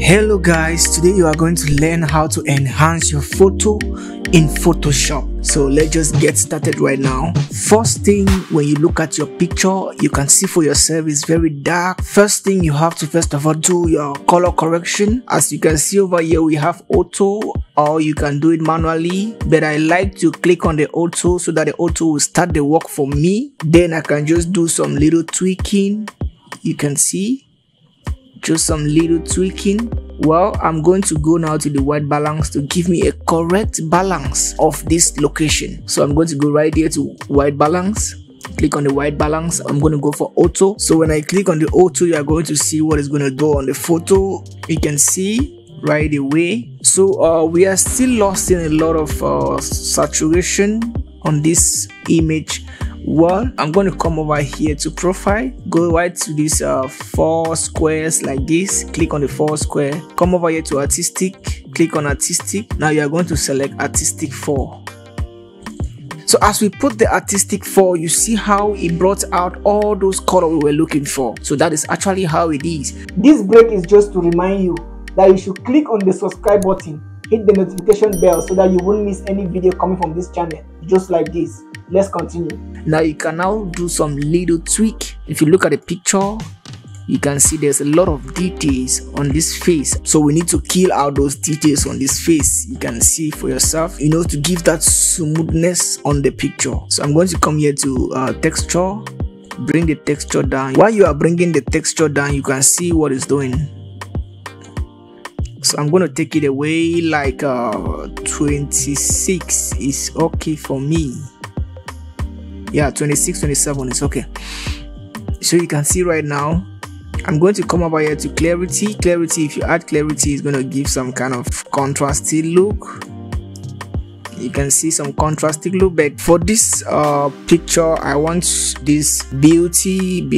Hello guys, today you are going to learn how to enhance your photo in Photoshop. So let's just get started right now. First thing, when you look at your picture, you can see for yourself it's very dark. First thing, you have to first of all do your color correction. As you can see over here, we have auto, or you can do it manually, but I like to click on the auto so that the auto will start the work for me. Then I can just do some little tweaking. You can see just some little tweaking. Well, I'm going to go now to the white balance to give me a correct balance of this location. So I'm going to go right here to white balance, click on the white balance. I'm going to go for auto. So when I click on the auto, you are going to see what is going to do on the photo. You can see right away. So we are still lost in a lot of saturation on this image. Well, I'm going to come over here to profile, go right to this 4 squares like this, click on the 4 square, come over here to artistic, click on artistic. Now you are going to select artistic 4. So as we put the artistic 4, you see how it brought out all those colors we were looking for. So that is actually how it is. This break is just to remind you that you should click on the subscribe button, hit the notification bell so that you won't miss any video coming from this channel, just like this. Let's continue. Now you can now do some little tweak. If you look at the picture, you can see there's a lot of details on this face. So we need to kill out those details on this face. You can see for yourself, to give that smoothness on the picture. So I'm going to come here to texture, bring the texture down. While you are bringing the texture down, you can see what it's doing. So I'm going to take it away like 26 is okay for me. Yeah, 26, 27 is okay. So you can see right now, I'm going to come over here to clarity. Clarity, if you add clarity, is going to give some kind of contrasty look. You can see some contrasting look, but for this picture, I want this beauty,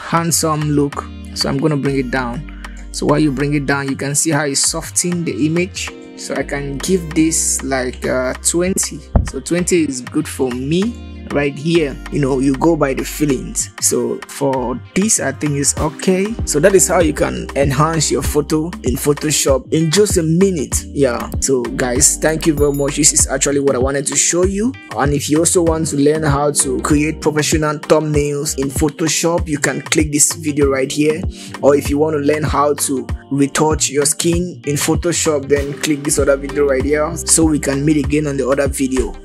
handsome look. So I'm going to bring it down. So while you bring it down, you can see how it's softening the image. So I can give this like 20. So 20 is good for me. Right here, you go by the feelings. So for this, I think it's okay. So that is how you can enhance your photo in Photoshop in just a minute. Yeah, so guys, thank you very much. This is actually what I wanted to show you. And if you also want to learn how to create professional thumbnails in Photoshop, you can click this video right here. Or if you want to learn how to retouch your skin in Photoshop, then click this other video right here. So we can meet again on the other video.